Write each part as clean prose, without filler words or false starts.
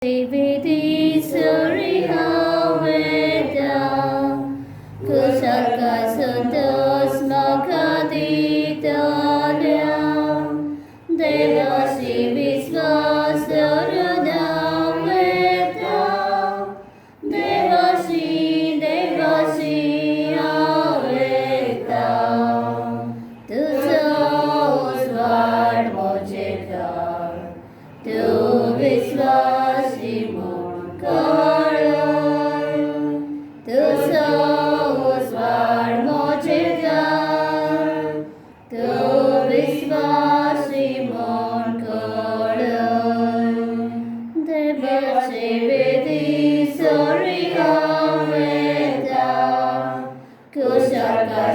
Vidi suri haveda, kusaka santos makaditalia, devasi visvas darudaveda, devasi aveda, tu sos vard mojekar, tu visvas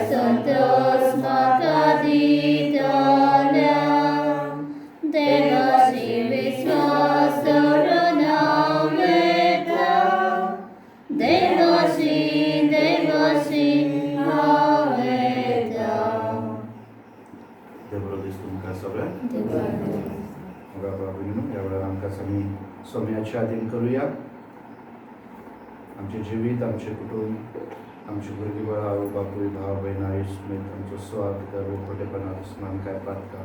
Santos makaditalia, devasi visvas darunaveta, devasi aveta. देवरो दिसतो तुमका सगळ्या मग आपण यावेळेला आमकां आमी सोम्याचे आधीन करूया. आमचे जिवीत, आमचे कुटुंब, आमची भुरगीं बाळा, आवय बापूय, भाव भयणां, इश्ट आमचो स्वार्थ, गर्व, खोटेपणा, दुस्मान, काय पातका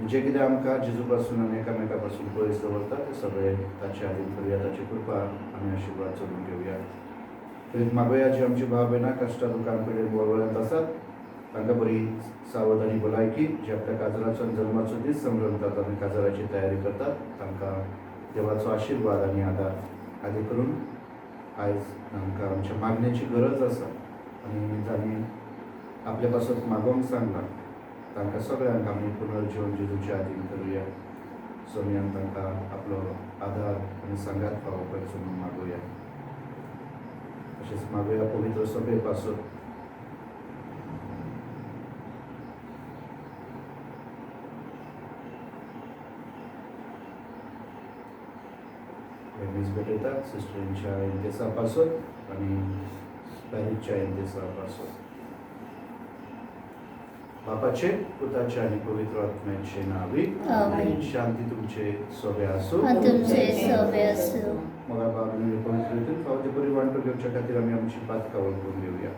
जे कितें आमकां जेजू पासून आनी एकामेका पासून पयस दवरता ते सगळे ताचे आधीन करूया. ताची कृपा आनी आशिर्वाद चलून घेवया. प्रीत मागोया जी आमची भाव भयणां कश्टा दुकान पिडेन वळवळ्यांत आसात तांकां बरी सावध आनी भलायकी, जे आपल्या काजराचो जल्माचो दीस संभ्रमतात आनी काजराची तयारी करतात तांकां देवाचो आशिर्वाद आनी आदार. आदी करून आयज आमकां आमच्या मागण्याची गरज आसा आनी जाणी आपल्या पासून मागोवंक सांगलां तांकां सगळ्यांक आमी पुनर्जीवन जेजूच्या आधीन करुया. सोम्यान तांकां आपलो आदार आनी सांगात फावो करचो म्हणून मागोया. तशेंच मागोया पवित्र सभे पासून भेटयतात सिस्टरींच्या इंतेसा पासून आनी पॅरिसच्या इंतेसा पासून. बापाचे, पुताचे आनी पवित्र आत्म्याचे नावी आमेन. शांती तुमचे सोबे आसूं. तुमचे सोबे आसूं. मग आपण पवित्र रितीन फावती बरी वांटो घेवच्या खातीर आमी आमची पातकां वळखून घेवया.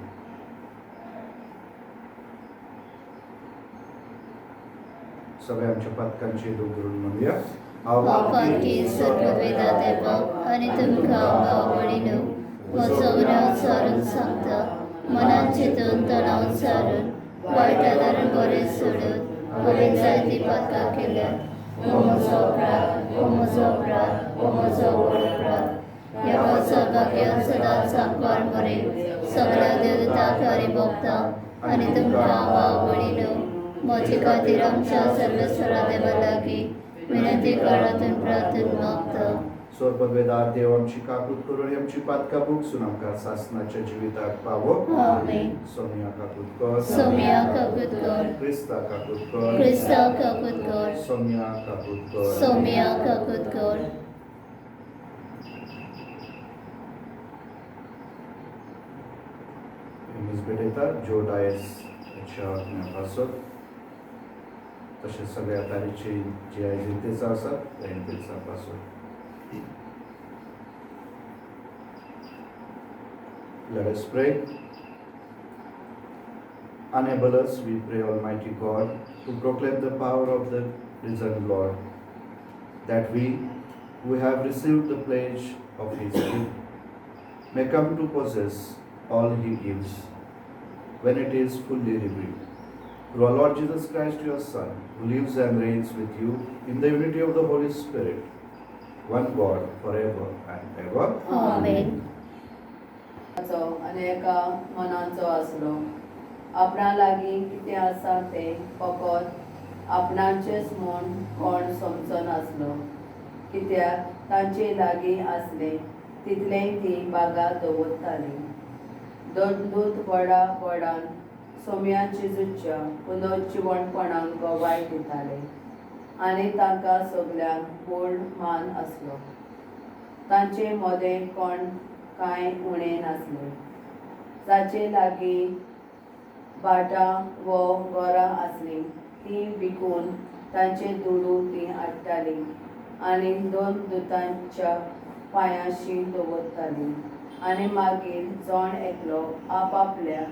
सगळ्या आमच्या पातकांची दोग धरून म्हणुया. पापांकी सर्ववेदा देवा आनी तुमकां आवडीनो म्हजो राव सारून सांगता, मनान चिंतून तणाव सारून वायटादारून बरें सोडून हांवें जायतीं पातकां केल्यात. हो म्हजो अपराध, हो म्हजो अपराध, हो म्हजो व्हड अपराध. ह्या सौभाग्यान सदांच सांगपार बरें सगळ्या देवतांक आनी भोगतांक आनी तुमकां आवडीनो म्हजे खातीर आमच्या सर्वेस्वरा देवा लागीं विनंती काळातून प्रार्थना मागता. स्वर्गवेदार देव आमची काकूत करून आमची पातकां भोगसून आमकां सासणाच्या जिविताक पावो. आमेन. सोम्या काकूत कर, सोम्या काकूत कर, क्रिस्ता काकूत कर, क्रिस्ता काकूत कर, सोम्या काकूत कर, सोम्या काकूत कर. भेटयतात जो डायस ह्याच्या आत्म्यापासून तशेंच सगळ्या तारीची जी आयज इंतेसा आसात त्या इंतेसा पासून. Let us pray. Enable us, we pray, Almighty God, to proclaim the power of the risen Lord, that we, who have received the pledge of His gift, may come to possess all He gives, when it is fully revealed. Through our Lord Jesus Christ, your Son, who lives and reigns with you in the unity of the Holy Spirit, one God, forever and ever. Amen. अनेका मनांचो आसलो, आपणा लागीं कितें आसा तें फकत आपणाचेच म्हूण कोण समजो नासलो, कित्याक तांचे लागीं आसलें तितलें ती बागा दवरतालीं. दोन व्हडान सोम्या जेजूच्या पुनर्जीवणपणाक गोवाय दिताले आनी तांकां सगळ्यांक व्हड मान आसलो. तांचे मोदें कोण कांय उणें नासलें. जाचे लागीं भाटां वो घरां आसलीं तीं विकून तांचे दुडू तीं हाडटालीं आनी दोन दुतांच्या पांयाशी दवरताली आनी मागीर जण एकलो आपापल्या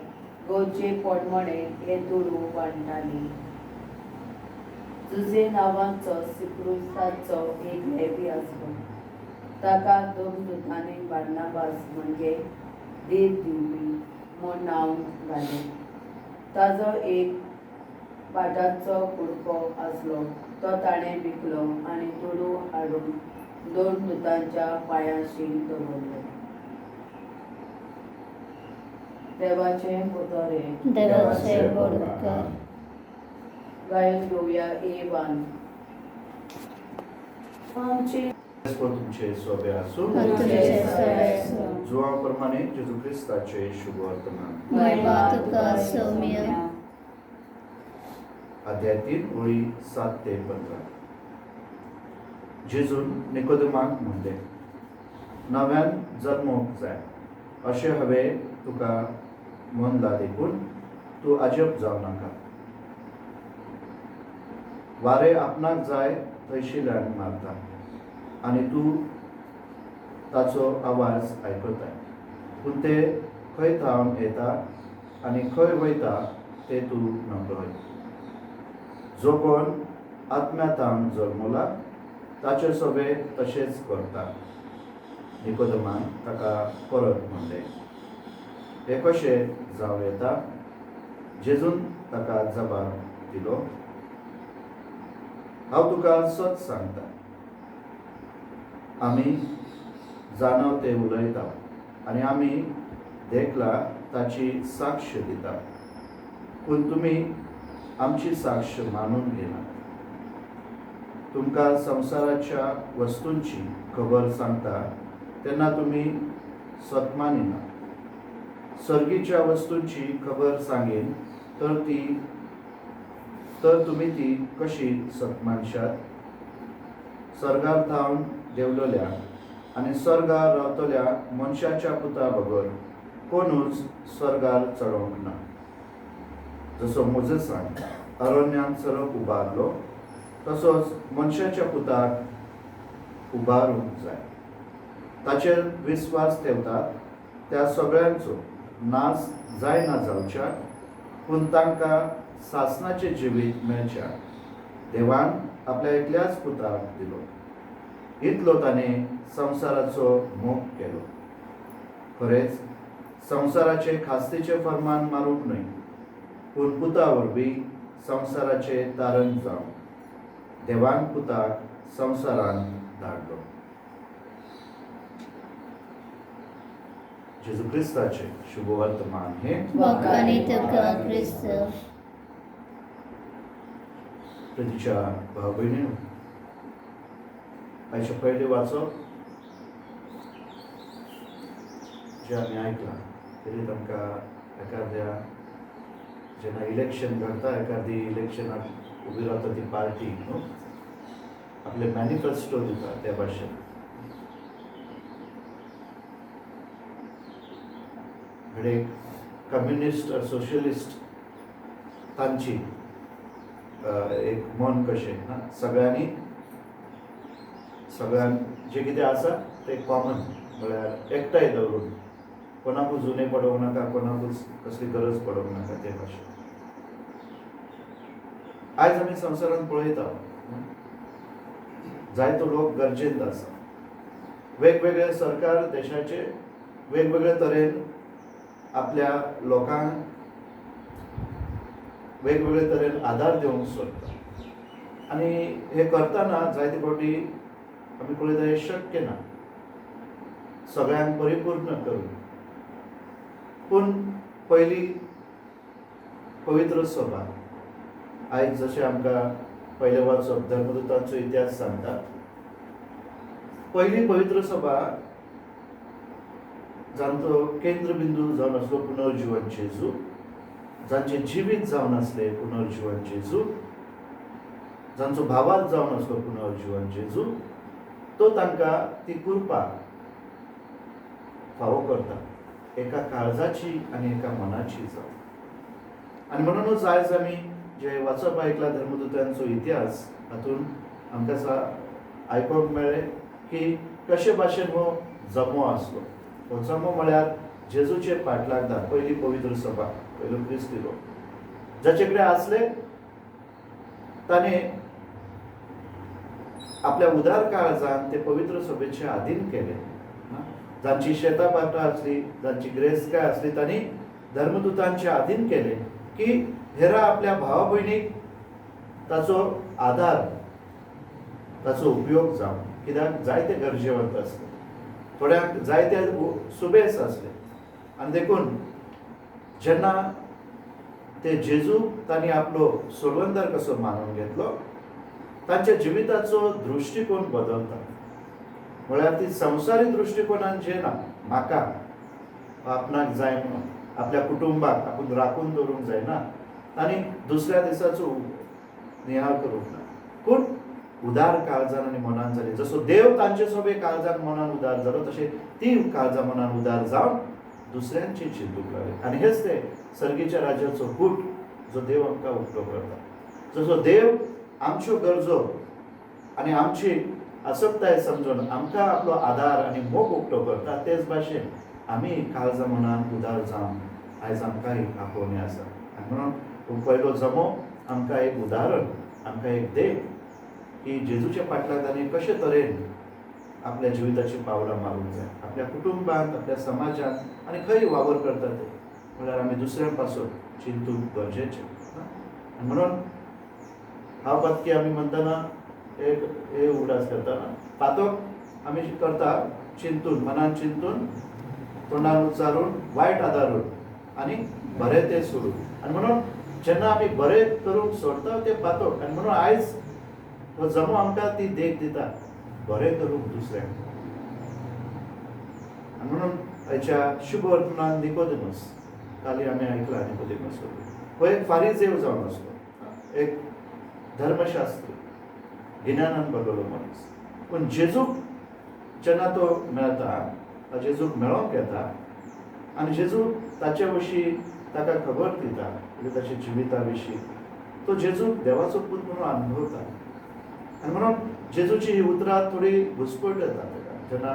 गोचे पोटमणे हे दुडू वांटताली. जुजे नांवाचो सिप्रुसाचो एक लेवी आसलो. ताका दोन दुतांनी बार्नाबास म्हणजे देव दिवपी म्हूण नांव घालें. ताजो एक भाटाचो कुडको आसलो तो ताणें विकलो आनी दुडू हाडून दोन दुतांच्या पांयाशी दवरले. देवाचे उतरे देवाचे बोडकर गायन घेवया ए1. आमचे तुमचे सोबे आसूं. तुझे सवय जुवाप्रमाणे जेजू ख्रिस्ताचे शुभ वर्तमान. महिमा तुका सौम्य. अध्याय 3 ओळी 7 ते 15. जेजून निकोदेमाक म्हणले, नव्यान जल्मोक जाय अशें हांवें तुका म्हणलां देखून तूं अजब जावं नाका. वारें आपणाक जाय थंयशिल्यान मारता आनी तूं ताचो आवाज आयकताय, पूण ते खंय थांवन येता आनी खंय वयता ते तूं नकळय. जो कोण आत्म्यांतान जल्मला ताचे सोबे तशेंच करता. निकोदेमान ताका परत म्हणलें, हें कशें जावं येता? जेजून ताका जबाब दिलो, हांव तुका सत सांगता, आमी जाणव ते उलयता आनी आमी देखला ताची साक्ष दिता, पूण तुमी आमची साक्ष मानून घेनात. तुमकां संवसाराच्या वस्तूंची खबर सांगता तेन्ना तुमी सत मानिना. सर्गीच्या वस्तूंची खबर सांगीन तर तुमी ती कशी सत मानशात? सर्गार थावन देंवलेल्या आनी सर्गार रावतल्या मनशाच्या पुता बगर कोणूच स्वर्गार चडोवंक ना. जसो मोजेसान अरण्यान चरप उबारलो तसोच मनशाच्या पुताक उबारूंक जाय. ताचेर विस्वास ठेवतात त्या सगळ्यांचो नाश जायना जावच्या, पूण तांकां सासणाचें जिवीत मेळच्या देवान आपल्या एकल्याच पुताक दिलो. इतलो ताणें संवसाराचो मोग केलो. खरेंच संवसाराचे खास्तीचे फर्मान मारूंक न्हय, पूण पुता वरवीं संवसाराचे तारण जावन देवान पुताक संवसारान धाडलो. जेजू ख्रिस्ताचे शुभ वर्तमान हे वखाणी तुका क्रिस्त. प्रितीच्या भाव भयणीनो, आयचे पयले वाचप जे आमी आयकलां तरी तांकां एखाद्या जेन्ना इलेक्शन घडता एखादी इलेक्शनाक उबी रावता ती पार्टी न्हू आपले मॅनिफेस्टो दिता त्या भाशेन घडये कम्युनिस्ट और सोशलिस्ट तांची एक मन कशें ना सगळ्यांक जे कितें आसा ते कॉमन म्हळ्यार एकठांय दवरून कोणाकूच उणें पडोवंक नाका, कोणाकूच कसली गरज पडोवंक नाका ते भाशेन. आयज आमी संवसारांत पळयता जायतो लोक गरजेंत आसा. वेगवेगळे सरकार देशाचे वेगवेगळे तरेन आपल्या लोकांक वेगवेगळे तरेन आदार दिवंक सोदता आनी हे करतना जायते फावटी आमी पळयता हें शक्य ना सगळ्यांक परिपूर्ण करून. पूण पयली पवित्र सभा आयज जशें आमकां पयले वाचप धर्मदूतांचो इतिहास सांगता, पयली पवित्र सभा जांचो केंद्रबिंदू जावन आसलो पुनर्जीवन जेजू, जांचे जिवीत जावन आसले पुनर्जीवन जेजू, जांचो भावार्थ जावन आसलो पुनर्जीवन जेजू, तो तांकां ती कृपा फावो करता एका काळजाची आनी एका मनाची जावन. आनी म्हणूनच आयज आमी जे वाचप आयकला धर्मदूतांचो इतिहास हातूंत आमकां आयकोंक मेळ्ळें की कशे भाशेन हो जमो आसलो. हो जमो म्हळ्यार जेजूचे फाटलागदार, पयली पवित्र सभा, पयलो क्रिस्ती लोक जाचे कडेन आसले ताणे आपल्या उदार काळजान ते पवित्र सभेचे अधीन केले. जांची शेतां बाटां आसली, जांची ग्रेस्काय आसली, तांणी धर्मदूतांचे अधीन केले की हेरा आपल्या भावा भयणीक ताचो आधार, ताचो उपयोग जावं. कित्याक जायते गरजेवंत आसले, थोड्यांक जायते सुबेस आसले. आनी देखून जेन्ना ते जेजू तांणी आपलो सोडवंदार कसो मानून घेतलो, तांच्या जिविताचो दृश्टिकोन बदलता. म्हळ्यार ती संवसारी दृश्टिकोनान जे ना, म्हाका आपणाक जाय म्हणून आपल्या कुटुंबाक आपूण राखून दवरूंक जायना आनी दुसऱ्या दिसाचो नियाळ करूंक ना, पूण उदार काळजान आनी मनान जाली. जसो देव तांचे सगळे काळजान मनान उदार जालो, तशें ती काळजां मनान उदार जावन दुसऱ्यांची चिंतूंक लागली. आनी हेच ते सर्गीच्या राज्याचो गूट जो देव आमकां उक्तो करता. जसो देव आमच्यो गरजो आनी आमची आसक्ताय समजून आमकां आपलो आदार आनी मोग उक्तो करता, तेच भाशेन आमी काळजां मनान उदार जावन आयज आमकांय आपोवणें आसा. आनी म्हणून पयलो जमो आमकां एक उदाहरण, आमकां एक देख की जेजूच्या फाटल्यान ताणें कशे तरेन आपल्या जिविताची पावलां मारूंक जाय, आपल्या कुटुंबांत, आपल्या समाजांत आनी खंय वावर करता ते म्हळ्यार आमी दुसऱ्यां पासून चिंतूंक गरजेचें. आनी म्हणून हांव बदकी आमी म्हणटना एक हे उडास करतना पातोक आमी करता चिंतून, मनान चिंतून, तोंडान उच्चारून, वायट आदारून आनी बरें तें सोडून. आनी म्हणून जेन्ना आमी बरें करूंक सोडटा ते पातोक. आनी म्हणून आयज हो जमो आमकां ती देख दिता, बरें करूंक दुसऱ्यांक. आनी म्हणून हाच्या शुभ वर्तमान निकोदेमस, काली आमी आयकला निकोदेमस, हो एक फारिजेव जावन आसलो, एक धर्मशास्त्री, गिन्यानान भरलेलो मनीस. पूण जेजूक जेन्ना तो मेळटा, जेजूक मेळोंक येता आनी जेजू ताचे विशीं ताका खबर दिता, म्हणजे ताच्या जिविता विशीं, तो जेजूक देवाचो पूत म्हणून अनुभवता. आनी म्हणून जेजूची ही उतरां थोडी घुसपट येता ताका. जेन्ना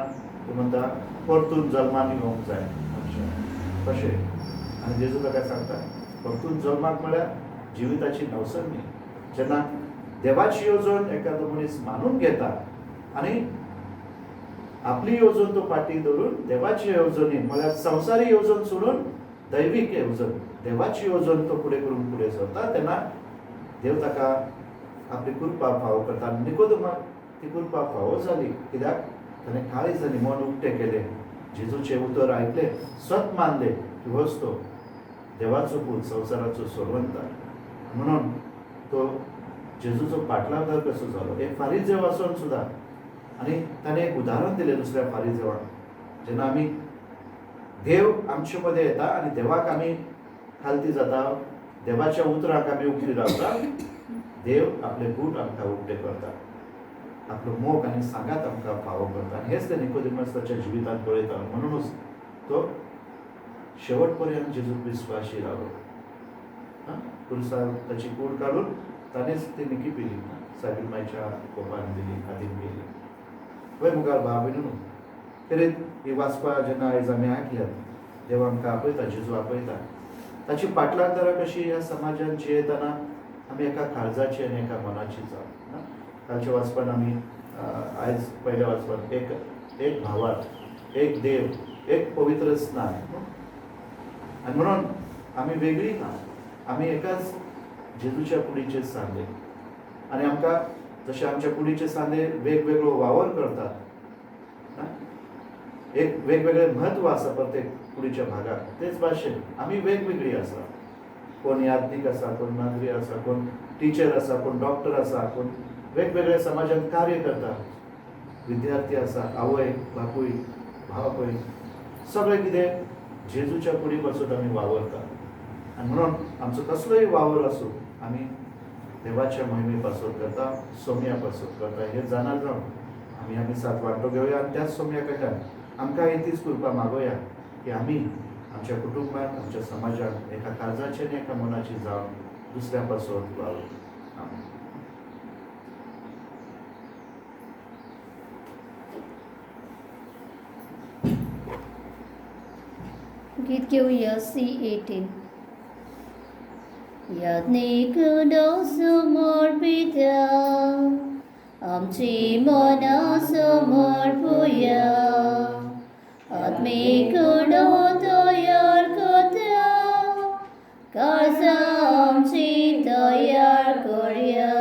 तो म्हणटा परतून जल्मान येवंक जाय कशें, आनी जेजू ताका सांगता परतून जल्माक म्हळ्यार जिविताची नवसरणी. जेन्ना देवाची येवजण एखादो मनीस मानून घेता आनी आपली येवजण तो फाटीं दवरून देवाची येवजणी म्हळ्यार संवसारी येवजण सोडून दैवीक येवजण, देवाची येवजण तो फुडें करून फुडें सरता, तेन्ना देव ताका आपली कृपा फावो करता. निकोदेमाक ती कृपा फावो जाली, कित्याक ताणें काळीज आनी मन उक्तें केलें, जेजूचें उतर आयकलें, सत मानलें की होच तो देवाचो पूत, संवसाराचो सोडवंतार. म्हणून तो जेजूचो फाटलागदार कसो जालो, एक फारिजेव आसून सुद्दां. आनी ताणें एक उदाहरण दिलें दुसऱ्या फारिजेवाक. जेन्ना आमी देव आमचे मदें येता आनी देवाक आमी खालती जाता, देवाच्या उतराक आमी उक्ती रावता, देव आपले बूट आमकां उक्ते करता, आपलो मोग आनी सांगात आमकां फावो करता. आनी हेच ते निकोदेमस ताच्या जिवितांत पळयता. म्हणूनच तो शेवट पर्यंत जेजूक विस्वाशी रावलो. क्रुसार ताची कूड काडून ताणेंच ती निकी पिली, साबील मायच्या कोपान दिली, खातीर केली. पळय मुखार भाव भयणीनो, खरेंच ही वाचपा जेन्ना आयज आमी आयकल्यात, देव आमकां आपयता, जेजू आपयता, ताची फाटलागदारां कशी ह्या समाजान जियेतना आमी एका काळजाची आनी एका मनाची जावं. कालच्या वाचपान आमी आयज पयल्या वाचपान एक भावार्थ, एक देव, एक पवित्र स्नान. आनी म्हणून आमी वेगळी ना, आमी एकाच जेजूच्या कुडीचेर सांदे. आनी आमकां जशे आमच्या कुडीचे सांदे वेगवेगळो वावर करतात, एक वेगवेगळें म्हत्व आसा प्रत्येक कुडीच्या भागाक, तेच भाशेन आमी वेगवेगळी आसा. कोण यात्रीक आसा, कोण नागरी आसा, कोण टिचर आसा, कोण डॉक्टर आसा, कोण वेगवेगळ्या समाजांत कार्य करता, विद्यार्थी आसा, आवय बापूय भाव भयण, सगळें कितें जेजूच्या कुडी पासून आमी वावरता. आनी म्हणून आमचो कसलोय वावर आसूं आमी देवाच्या महिमे पासून करता, सोम्या पासून करता. हे जाणार जावन आमी सात वांटो घेवया आनी त्याच सोम्या कडल्यान आमकां तीच कृपा मागोया की आमी आमच्या कुटुंबात, आमच्या समाजात एका काळजाची आनी एका मनाची जावन दुसऱ्या पासून वावरूं. गीत घेऊया C18. याज्ञिकून समर्पिता आमची मना समर्पूया आत्मिकून तयार करता काळजा आमची तयार करूया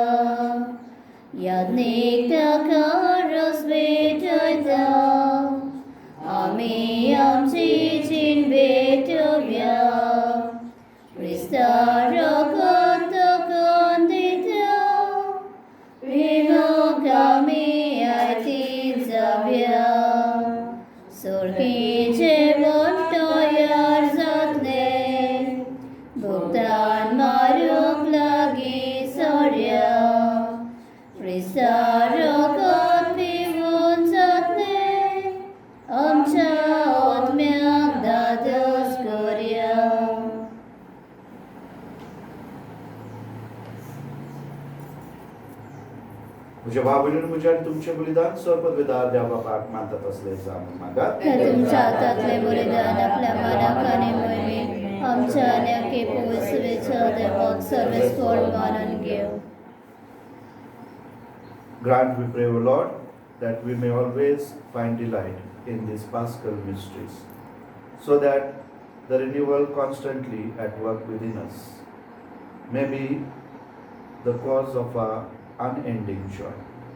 याज्ञिक ताका रस भेटयता आमी आमची जीण भेटूया Christa rokon ditta Vimokami aitin zabya Sorkice bontoyar zatne Buktan maruk lagi sorya Christa rokon vivun zatne Amcha otmyak dados korya मुझे भावनेने मुझे आणि तुमचे बलिदान स्वपदविदार द्यावा पाक मानतात असल्याचं आम्ही मागात त्या तुमच्या हातातले बलिदान आपल्या मनाकाने मोहिमे आमच्या अनेके पोचवेच्या देवाक सर्वेस्वर मानून घेऊ Grant, we pray, O Lord, that we may always find delight in these Paschal mysteries, so that the renewal constantly at work within us may be the cause of our unending joy.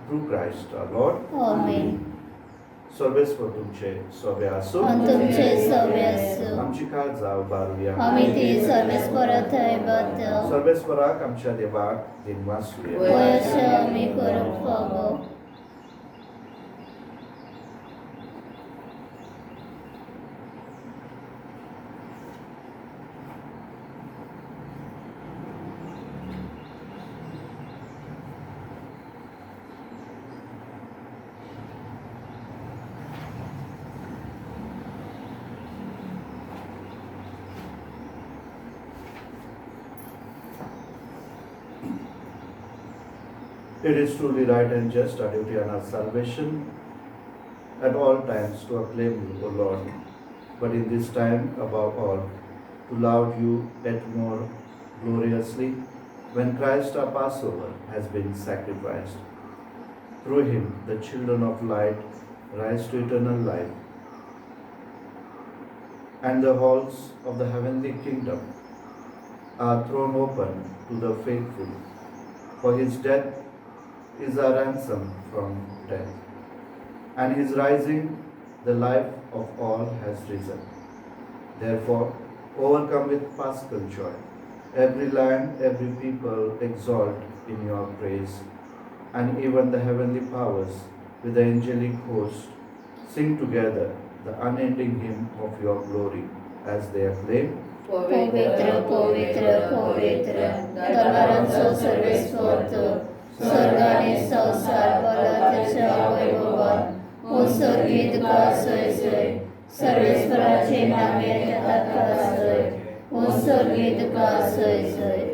Through Christ our Lord. आमेन. सर्वेस्वर तुमचे सोबे असो आणि तुमचे सव्य असो आमची काळ जाव बारूया आम्ही ती सर्वेस्वर थैबत सर्वेस्वराक आमच्या देवाक दिनवासूया वयश आम्ही करूंक फावो It is truly right and just, our duty and our salvation at all times to acclaim you, O Lord, but in this time above all, to love you yet more gloriously when Christ our Passover has been sacrificed. Through him, the children of light rise to eternal life, and the halls of the heavenly kingdom are thrown open to the faithful, for his death is a ransom from death, and his rising, the life of all has risen. Therefore, overcome with paschal joy, every land, every people exalt in your praise, and even the heavenly powers with the angelic host sing together the unending hymn of your glory as they acclaim. पवित्र पवित्र पवित्र दरबारांचो सर्वेस्वर तो स्वर्गाने संसार बलाच्या वैभवान उत्सर्गी तुका सय सय सर्वेस्वराचे नामे ताका सय उत्सर्गी तुका सय सय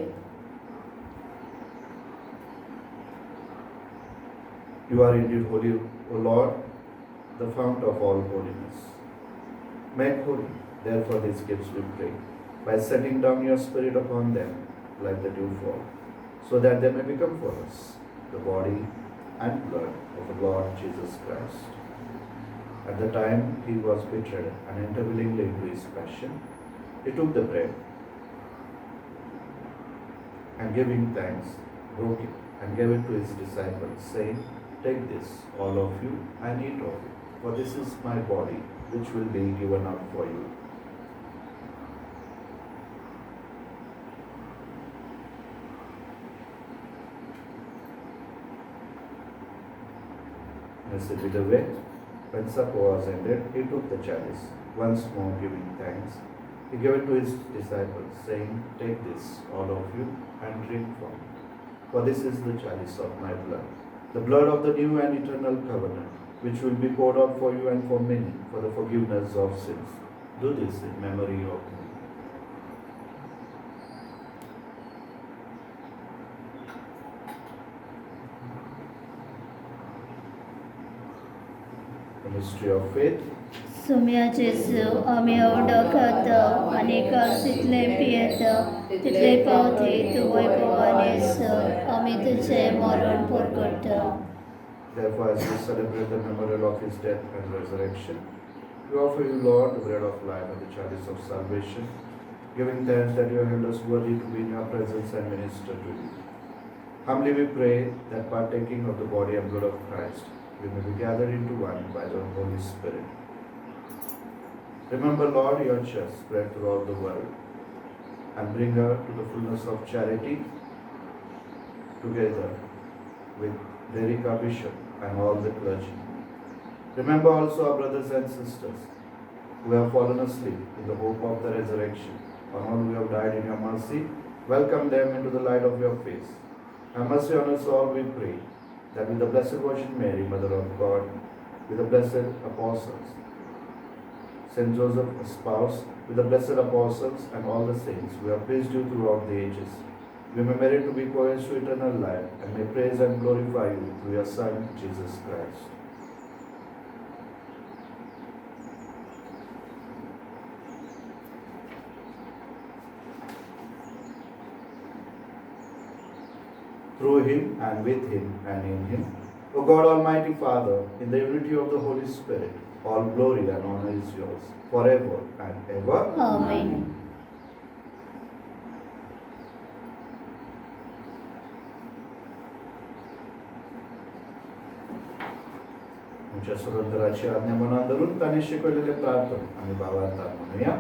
You are indeed holy, O Lord, the fount of all holiness. Make holy, therefore, these gifts we pray, by sending down your Spirit upon them like the dewfall, so that they may become for us the body and blood of the Lord Jesus Christ. At the time he was betrayed and entered willingly into his passion, he took the bread and giving thanks, broke it and gave it to his disciples, saying, "Take this, all of you, and eat of it, for this is my body, which will be given up for you." As they went away, when supper was ended, he took the chalice, once more giving thanks. He gave it to his disciples, saying, "Take this, all of you, and drink from it. For this is the chalice of my blood, the blood of the new and eternal covenant, which will be poured out for you and for many for the forgiveness of sins. Do this in memory of me." The mystery of faith. सुम्याचे Yesu आम्ही एवढं खातो आणि काशीतले पियतो तिथले पावते तू वैभवाने येसू आम्ही तुझे मरण परगटतो. Therefore, as we celebrate the memorial of his death and resurrection, we offer you, Lord, the bread of life and the chalice of salvation, giving thanks that you have held us worthy to be in your presence and minister to you. Humbly we pray that partaking of the body and blood of Christ, we may be gathered into one by the Holy Spirit. Remember, Lord, your church spread throughout the world and bring her to the fullness of charity together with Derika Bishop and all the clergy. Remember also our brothers and sisters who have fallen asleep in the hope of the resurrection. On all who have died in your mercy, welcome them into the light of your face. Have mercy on us all, we pray, that with the Blessed Virgin Mary, Mother of God, with the blessed apostles, Saint Joseph, spouse, with the blessed apostles and all the saints who have praised you throughout the ages, we may merit to be co-heirs to eternal life and may praise and glorify you through your Son, Jesus Christ. Through him and with him and in him, O God Almighty Father, in the unity of the Holy Spirit, all glory and honor is yours, forever and ever. Amen. आमच्या सुरंदराची आज्ञा मनात धरून त्याने शिकवलेले प्रार्थना आणि भावार्थ म्हणूया.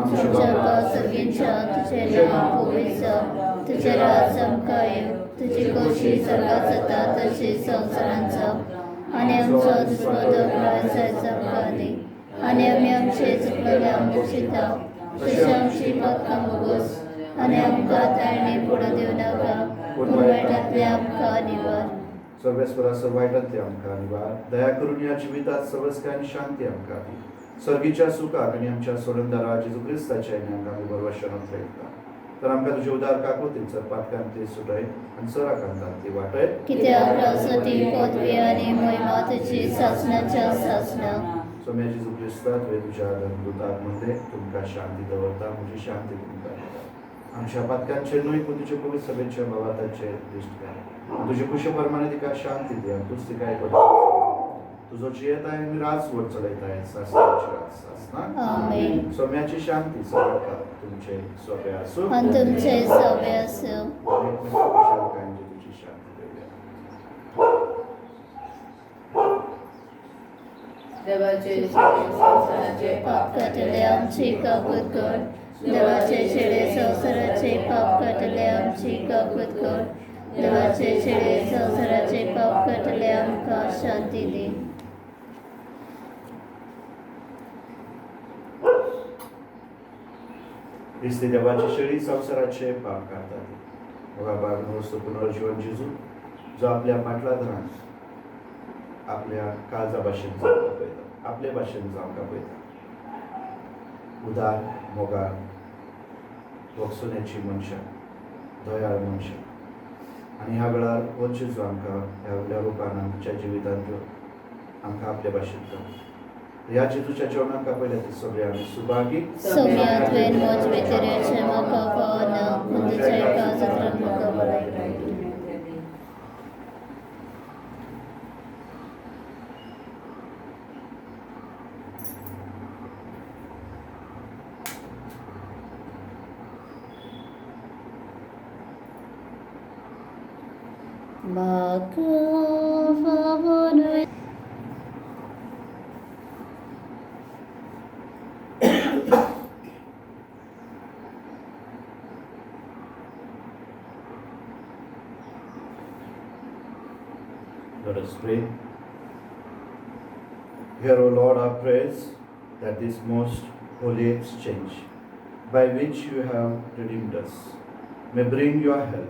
आमच्या सर्गीच्या तुझे नाव पूजिचं, तुझे राज्य कायम, तुझी कशी सर्वात जाता तशी संसारांचा आणि आमचा दुष्पदोषाचा कादी आणि आम्ही आमचे चुकलेल्या मुक्षिता तशी आमची पक्का मुगोस आणि आमका तारणे पुढे देऊ नका पूर्ण वाईटातले आमका निवार. सर्वेश्वरा सर्वायटातले आमकां निवार. दया करून या जिवितात सर्वस्कांनी शांती आमकां दी. सर्गीच्या सुखाक आणि आमच्या सोडंदरा जेजू क्रिस्ताच्या आमकां आमी बरवशनांत रयता. तर आमकां तुजे उदार काकुतींचर पातकांतली सुटय आनी सराकांतांतली वाटय. कित्याक रावसती पदवी आणि महिमा तुझी सासणाच्या सासणा. सोम्या जेजू क्रिस्ता तुवें तुज्या धर्मदूताक म्हणले तुमकां शांती दवरता म्हजी शांती तुमकां दिता. आमच्या पातकांचेर न्हय पूण तुजे पवित्र सभेच्या भावाताचेर दिश्ट कर. तुजे कुशे परमाणे तिका शांती दी आनी तूच तिका तुजो जियेताय आनी राजवट चलयताय सासणाची राज सासना. आमेन. सोम्याची शांती सदांकाळ तुमचे सोबे आसूं आणि तुमचे सवे असो. एकमेकांच्या कुशलकायेंची तुजी शांती दवरया. देवाचे संसाराचे पाप काटले आमची काकूत कर. देवाचे छेडे संसाराचे पाप काटले आमची काकूत कर. देवाचे छेडे संसाराचे पाप काटले आमका शांती दे. ख्रिस्ती देवाची शेळी संसाराचे पाप काढतात. बघा बागनोस्त पुनर्जीवन जेजू जो आपल्या पाटला धरान आपल्या काळजा भाशेन जावंक पळयता, आपले भाशेन जावंक पळयता. उदार मोगाळ वखसुण्याची मनशां, दयाळ मनशां आनी ह्या वेळार हो जेजू आमकां ह्या व्हडल्या रुपान आमच्या जिवितांत आमकां आपल्या भाशेन करता. ह्या जेजूच्या जेवणाक पयल्या ती सगळे आमी सुभागी सोम्या तुवें मोज भितरेचे म्हाका पावना पूण तुज्या काळजांतल्यान म्हाका बळयता. म्हाका पावून Let us pray. Hear, O Lord, our prayers, that this most holy exchange, by which you have redeemed us, may bring your help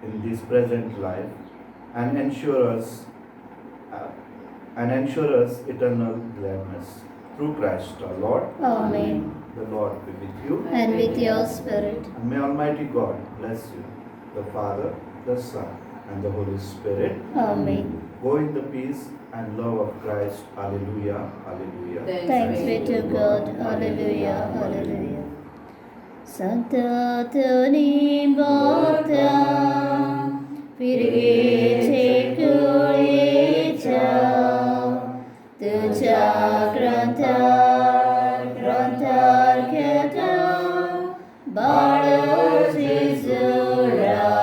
in this present life and ensure us eternal gladness. Through Christ our Lord. Amen. The Lord be with you. And with your spirit. And may Almighty God bless you, the Father, the Son, and the Holy Spirit. Amen. Go in the peace and love of Christ. Hallelujah, hallelujah. Thanks be to God. Hallelujah, hallelujah. Santatoni bhakta pirgeche kulicha tuja grantar keta balo Jezura